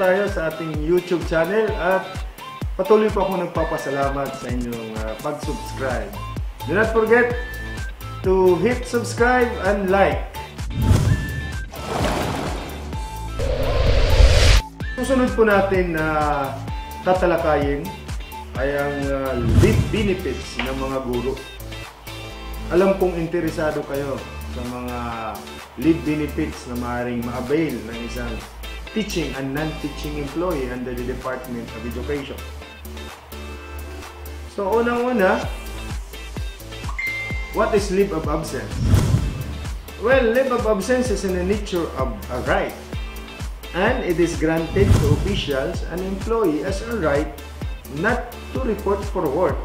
tayo sa ating YouTube channel at patuloy po ako nagpapasalamat sa inyong pag-subscribe. Do not forget to hit subscribe and like. Susunod po natin na tatalakayin ay ang leave benefits ng mga guro. Alam kong interesado kayo sa mga leave benefits na maaaring ma-avail ng isang teaching and non-teaching employee under the Department of Education. So, unang-una, what is leave of absence? Well, leave of absence is in the nature of a right, and it is granted to officials and employee as a right not to report for work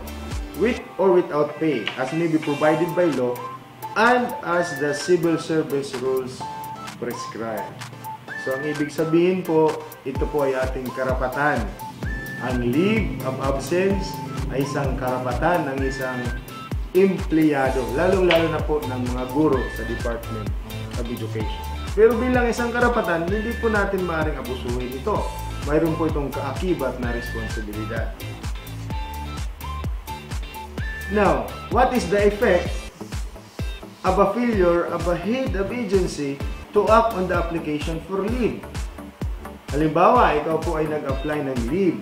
with or without pay, as may be provided by law and as the civil service rules prescribe. So, ang ibig sabihin po, ito po ay ating karapatan. Ang leave of absence ay isang karapatan ng isang empleyado, lalong-lalo na po ng mga guro sa Department of Education. Pero bilang isang karapatan, hindi po natin maaaring abusuhin ito. Mayroon po itong kaakibat na responsibilidad. Now, what is the effect of a failure of a head of agency to act on the application for leave? Halimbawa, ikaw po ay nag-apply ng leave,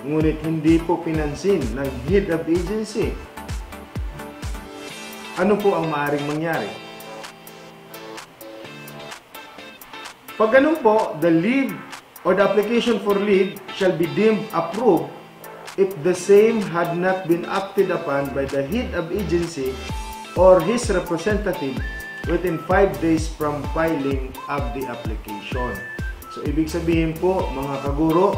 ngunit hindi po pinansin ng head of agency. Ano po ang maaaring mangyari? Pag ganun po, the leave or the application for leave shall be deemed approved if the same had not been acted upon by the head of agency or his representative within 5 days from filing of the application. So, ibig sabihin po, mga kaguro,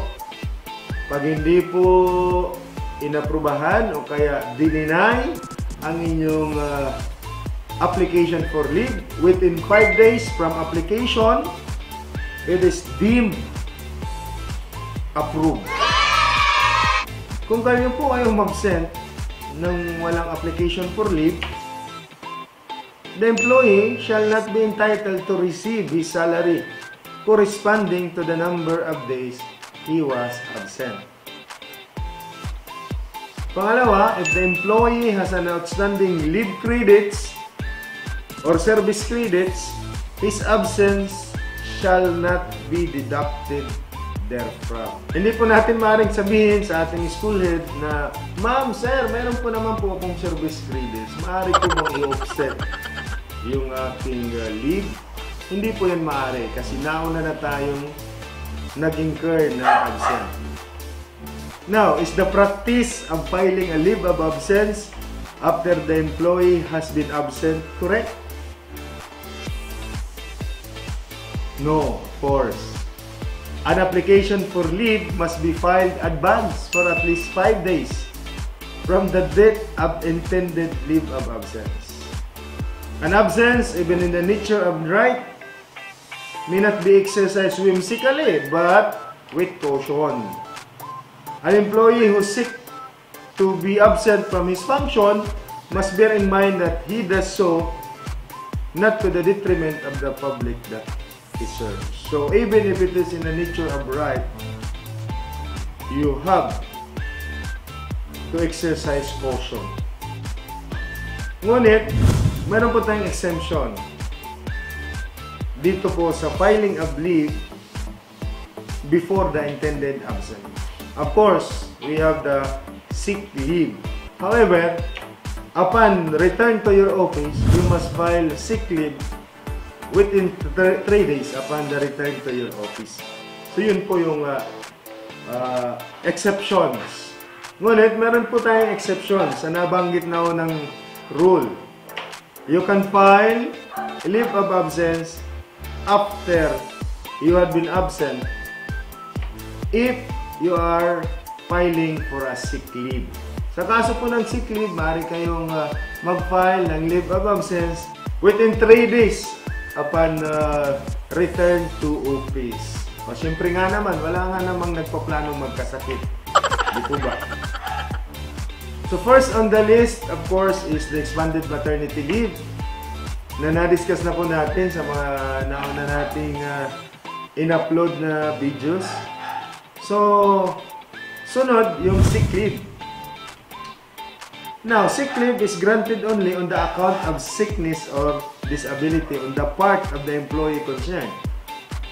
pag hindi po inaprubahan o kaya dininay ang inyong application for leave within 5 days from application, it is deemed approved. Kung kayo po ay umabsent ng walang application for leave, the employee shall not be entitled to receive his salary corresponding to the number of days he was absent. Pangalawa, if the employee has an outstanding leave credits or service credits, his absence shall not be deducted therefrom. Hindi po natin maaaring sabihin sa ating school head na, "Ma'am, sir, meron po naman po akong service credits. Maaari po bang i-offset yung aking leave?" Hindi po yan maaari kasi nauna na tayong nag-incur na absent. Now, is the practice of filing a leave of absence after the employee has been absent correct? No, of course. An application for leave must be filed advance for at least 5 days from the date of intended leave of absence. An absence, even in the nature of right, may not be exercised whimsically but with caution. An employee who seeks to be absent from his function must bear in mind that he does so not to the detriment of the public that he serves. So even if it is in the nature of right, you have to exercise caution. Ngunit, meron po tayong exemption dito po sa filing of leave before the intended absence. Of course, we have the sick leave. However, upon return to your office, you must file sick leave within 3 days upon the return to your office. So, yun po yung exceptions. Ngunit, meron po tayong exceptions sa nabanggit na ng rule. You can file leave of absence after you have been absent if you are filing for a sick leave. Sa kaso po ng sick leave, maaari kayong mag-file ng leave of absence within 3 days upon return to office. O, syempre nga naman, wala nga namang nagpaplanong magkasakit. Di po ba? So first on the list, of course, is the expanded maternity leave na na-discuss na po natin sa mga nauna nating in-upload na videos. So, sunod, yung sick leave. Now, sick leave is granted only on the account of sickness or disability on the part of the employee concerned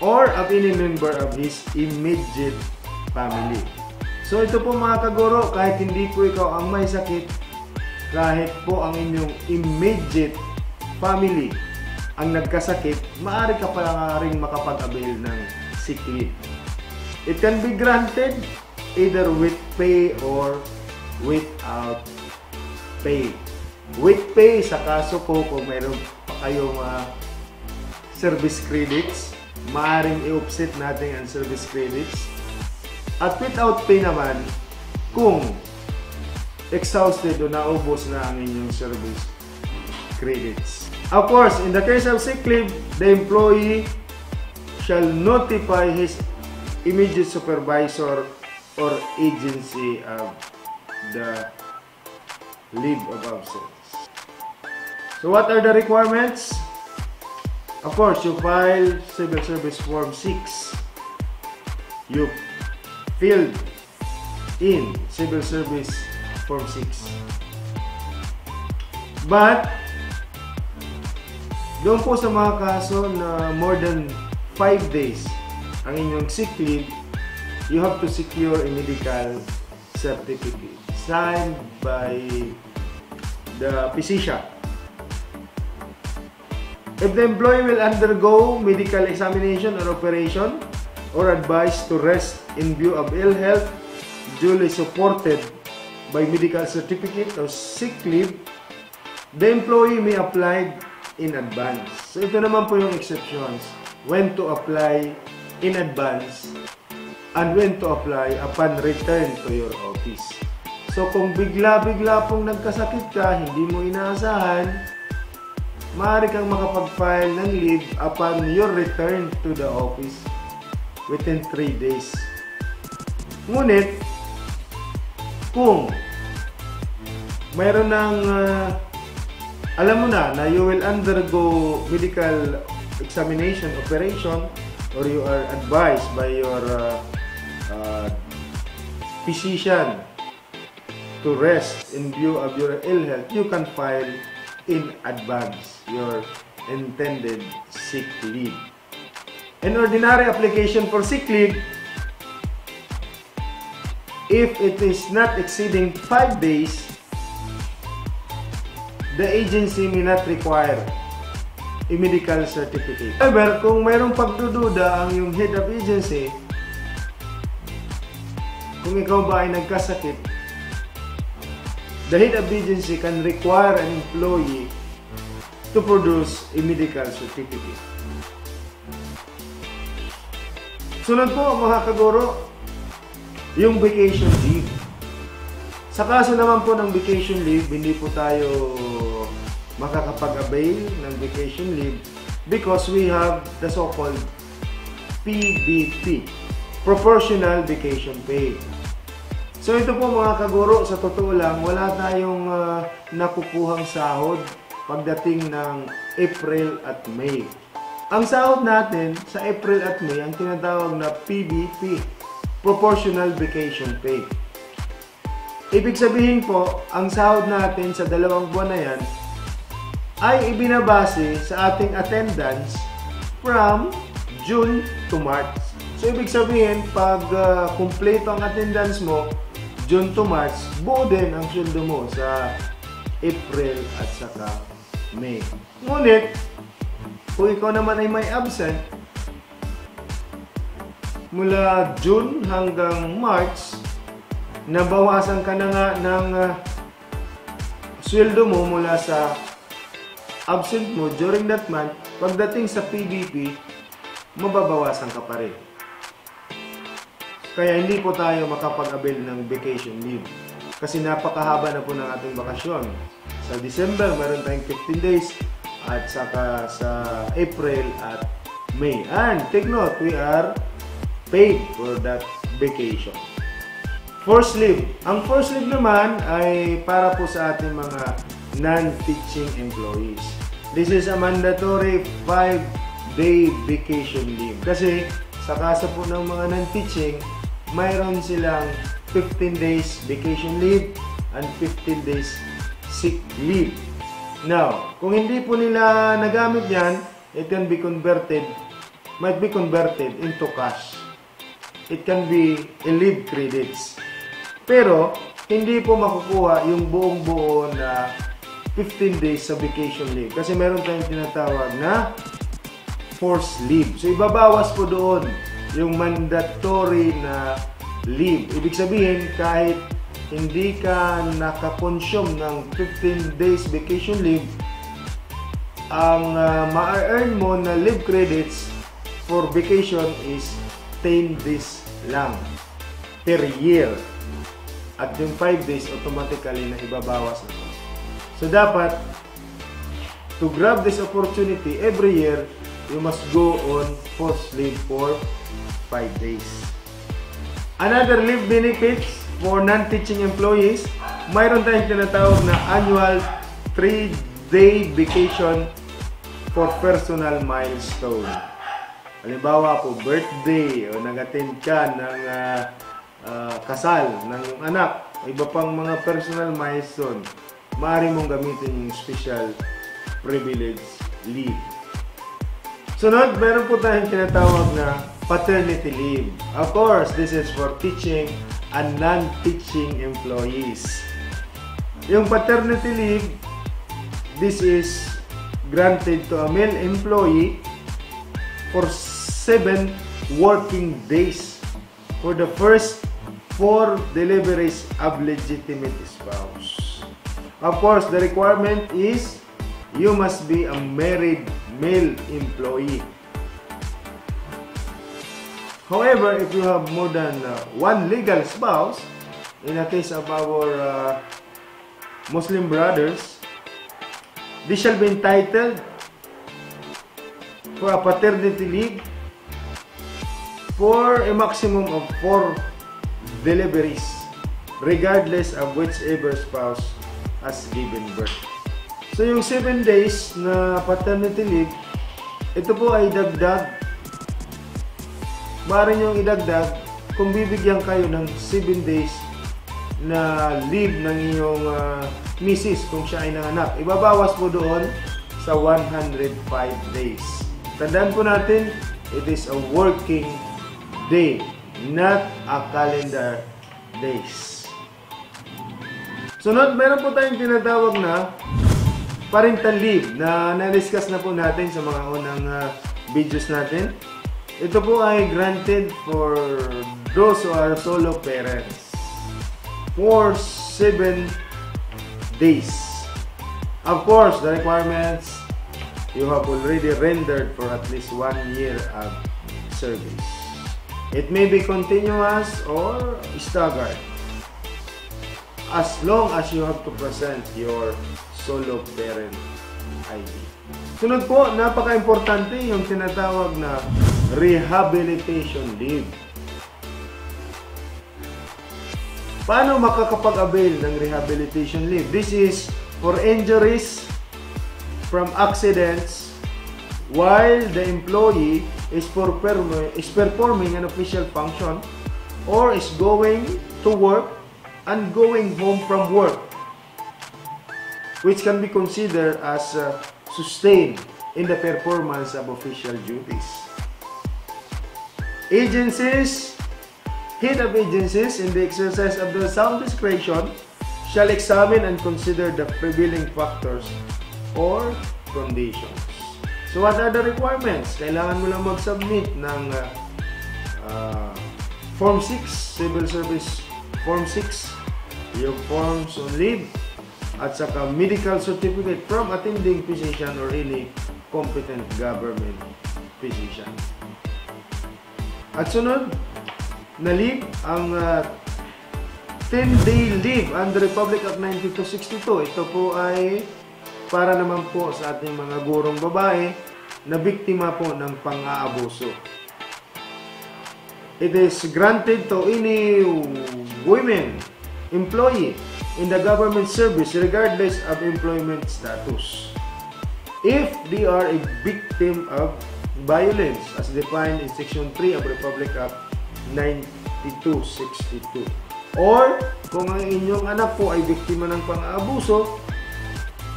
or of any member of his immediate family. So, ito po mga kaguro, kahit hindi po ikaw ang may sakit, kahit po ang inyong immediate family ang nagkasakit, maaari ka pa rin makapag-avail ng sick leave. It can be granted either with pay or without pay. With pay, sa kaso ko, kung mayroon pa kayong service credits, maaaring i-offset natin ang service credits. At without pay naman, kung exhausted o naubos na ang inyong service credits. Of course, in the case of sick leave, the employee shall notify his immediate supervisor or agency of the leave of absence. So what are the requirements? Of course, you file Civil Service Form 6. You filled in Civil Service Form 6. But, doon po sa mga kaso na more than 5 days ang inyong sick leave, you have to secure a medical certificate signed by the physician. If the employee will undergo medical examination or operation or advised to rest in view of ill health duly supported by medical certificate or sick leave, the employee may apply in advance. So ito naman po yung exceptions. When to apply in advance and when to apply upon return to your office. So kung bigla-bigla pong nagkasakit ka, hindi mo inaasahan, maaari kang makapag-file ng leave upon your return to the office within 3 days. Ngunit, kung mayroon ng alam mo na you will undergo medical examination, operation, or you are advised by your physician to rest in view of your ill health, you can file in advance your intended sick leave. An ordinary application for sick leave, if it is not exceeding 5 days, the agency may not require a medical certificate. However, kung mayroong pagdududa ang yung head of agency, kung ikaw ba ay nagkasakit, the head of agency can require an employee to produce a medical certificate. Sunod po mga kaguro, yung vacation leave. Sa kaso naman po ng vacation leave, hindi po tayo makakapag-avail ng vacation leave because we have the so-called PVP, Proportional Vacation Pay. So ito po mga kaguro, sa totoo lang, wala tayong nakukuhang sahod pagdating ng April at May. Ang sahod natin sa April at May, ang tinatawag na PVP, Proportional Vacation Pay. Ibig sabihin po, ang sahod natin sa 2 buwan na yan ay ibinabase sa ating attendance from June to March. So ibig sabihin, pag kumpleto ang attendance mo, June to March, buo din ang sweldo mo sa April at saka May. Ngunit, kung ikaw naman ay may absent, mula June hanggang March, nabawasan ka na nga ng sweldo mo mula sa absent mo during that month. Pagdating sa PVP, mababawasan ka pa rin. Kaya hindi po tayo makapag-avail ng vacation leave. Kasi napakahaba na po ng ating bakasyon. Sa December, meron tayong 15 days. At saka sa April at May. And take note, we are paid for that vacation. Forced leave. Ang forced leave naman ay para po sa ating mga non-teaching employees. This is a mandatory 5-day vacation leave. Kasi sa kaso po ng mga non-teaching, mayroon silang 15 days vacation leave and 15 days sick leave. Now, kung hindi po nila nagamit yan, it can be might be converted into cash. It can be in leave credits. Pero, hindi po makukuha yung buong-buo na 15 days sa vacation leave. Kasi meron tayong tinatawag na forced leave. So, ibabawas po doon yung mandatory na leave. Ibig sabihin, kahit hindi ka nakakonsume ng 15 days vacation leave, ang ma-earn mo na leave credits for vacation is 10 days lang per year. At yung 5 days automatically na ibabawas na. So dapat, to grab this opportunity every year, you must go on forced leave for 5 days. Another leave benefits for non-teaching employees, mayroon tayong tinatawag na annual 3-day vacation for personal milestone. Halimbawa po, birthday o nag-attend ka ng kasal ng iyong anak, o iba pang mga personal milestone, maaari mong gamitin yung special privilege leave. Sunod, meron po tayong tinatawag na paternity leave. Of course, this is for teaching and non-teaching employees. Yung paternity leave, this is granted to a male employee for 7 working days for the first 4 deliveries of legitimate spouse. Of course, the requirement is you must be a married male employee. However, if you have more than one legal spouse, in the case of our Muslim brothers, they shall be entitled for a paternity leave for a maximum of 4 deliveries, regardless of whichever spouse has given birth. So yung 7 days na paternity leave, ito po ay dagdag. Maaari niyong idagdag kung bibigyan kayo ng 7 days na leave ng iyong misis kung siya ay nanganak. Ibabawas po doon sa 105 days. Tandaan po natin, it is a working day, not a calendar days. Sunod, meron po tayong tinatawag na parental leave na na-discuss na po natin sa mga unang videos natin. Ito po ay granted for those who are solo parents for 7 days. Of course, the requirements, you have already rendered for at least 1 year of service. It may be continuous or staggered, as long as you have to present your solo parent ID. Sunod po, napaka-importante yung tinatawag na rehabilitation leave. Paano makakapag-avail ng rehabilitation leave? This is for injuries from accidents while the employee is performing an official function or is going to work and going home from work, which can be considered as sustained in the performance of official duties. Agencies, head of agencies, in the exercise of their sound discretion, shall examine and consider the prevailing factors or conditions. So what are the requirements? Kailangan mo lang mag-submit ng Form 6, Civil Service Form 6, yung forms on leave, at saka medical certificate from attending physician or any competent government physician. At sunod na leave, ang 10-day leave under Republic Act 9262. Ito po ay para naman po sa ating mga gurong babae na biktima po ng pang-aabuso. It is granted to any women employee in the government service regardless of employment status, if they are a victim of violence as defined in Section 3 of Republic Act 9262. Or, kung ang inyong anak po ay biktima ng pang-aabuso,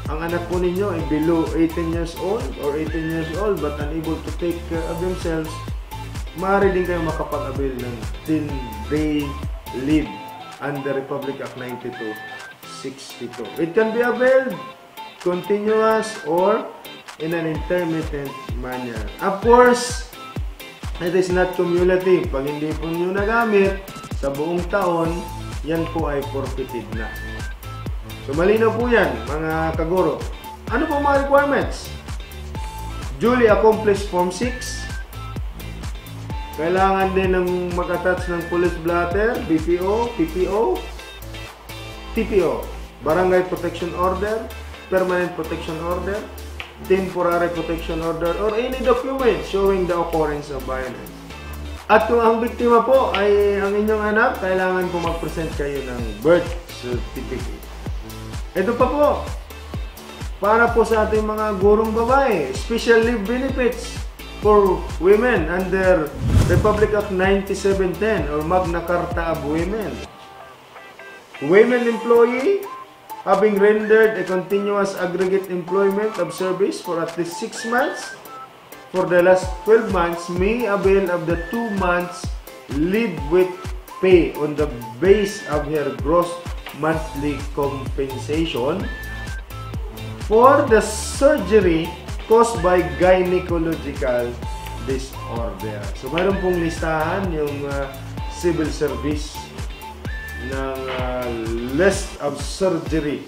ang anak po ninyo ay below 18 years old or 18 years old but unable to take care of themselves, maaari din kayo makapag-avail ng 10-day leave under Republic Act 9262. It can be availed continuous or in an intermittent manner. Of course, it is not cumulative. Pag hindi po nyo nagamit sa buong taon, yan po ay forfeited na. So, malinaw po yan, mga kaguro. Ano po mga requirements? Duly accomplished Form 6. Kailangan din ng mag-attach ng police blotter, BPO, PPO, TPO, Barangay Protection Order, Permanent Protection Order, Temporary Protection Order, or any document showing the occurrence of violence. At kung ang biktima po ay ang inyong anak, kailangan po mag-present kayo ng birth certificate. Ito pa po, para po sa ating mga gurong babae, special leave benefits for women under Republic Act 9710 or Magna Carta of Women. Women employee having rendered a continuous aggregate employment of service for at least 6 months for the last 12 months may avail of the 2 months leave with pay on the base of her gross monthly compensation for the surgery caused by gynecological disorder. So, mayroon pong listahan yung civil service ng list of surgery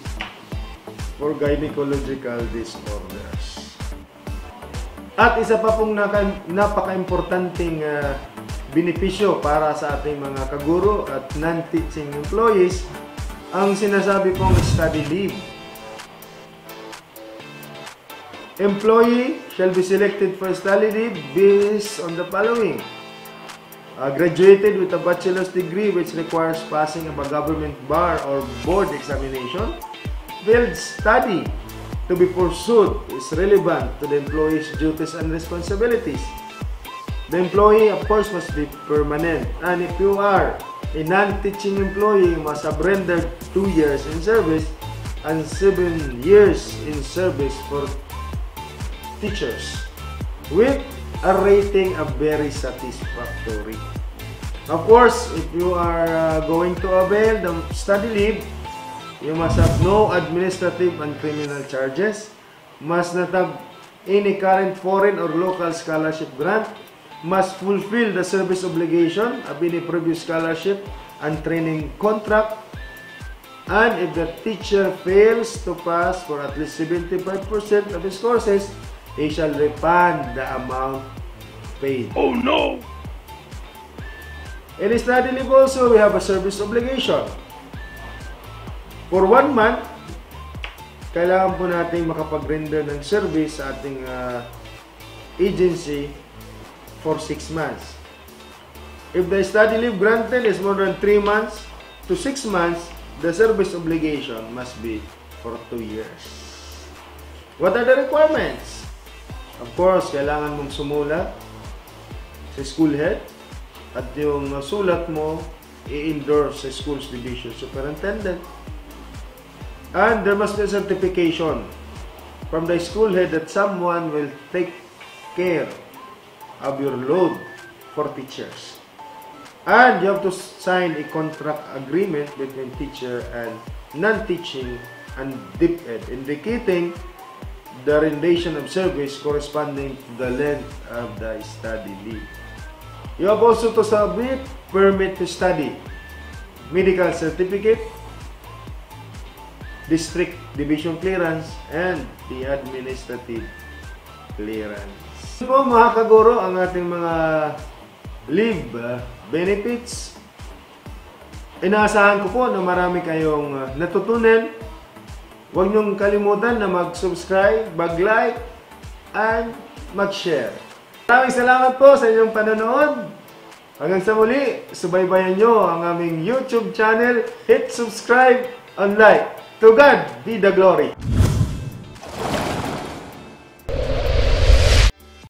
for gynecological disorders. At isa pa pong napaka-importanting benepisyo para sa ating mga kaguro at non-teaching employees, ang sinasabi pong study leave. Employee shall be selected for study leave based on the following. Graduated with a bachelor's degree which requires passing of a government bar or board examination. Field study to be pursued is relevant to the employee's duties and responsibilities. The employee, of course, must be permanent. And if you are a non-teaching employee, you must have rendered 2 years in service and 7 years in service for teachers with a rating of very satisfactory. Of course, if you are going to avail the study leave, you must have no administrative and criminal charges, must not have any current foreign or local scholarship grant, must fulfill the service obligation of any previous scholarship and training contract, and if the teacher fails to pass for at least 75% of his courses, he shall refund the amount paid. Oh no! In study leave also, we have a service obligation. For 1 month, kailangan po natin makapag-render ng service sa ating agency for 6 months. If the study leave granted is more than 3 months to 6 months, the service obligation must be for 2 years. What are the requirements? Of course, kailangan mong sumulat sa school head at yung sulat mo i-endorse sa school's division superintendent. And there must be a certification from the school head that someone will take care of your load for teachers. And you have to sign a contract agreement between teacher and non-teaching and DepEd, indicating the rendition of service corresponding to the length of the study leave. You have also to submit permit to study, medical certificate, district division clearance, and the administrative clearance. Ito po mga kaguro ang ating mga leave benefits. Inaasahan ko po na marami kayong natutunan. Huwag niyong kalimutan na mag-subscribe, mag-like, and mag-share. Maraming salamat po sa inyong panonood. Hanggang sa muli, subaybayan nyo ang aming YouTube channel. Hit subscribe and like. To God be the glory.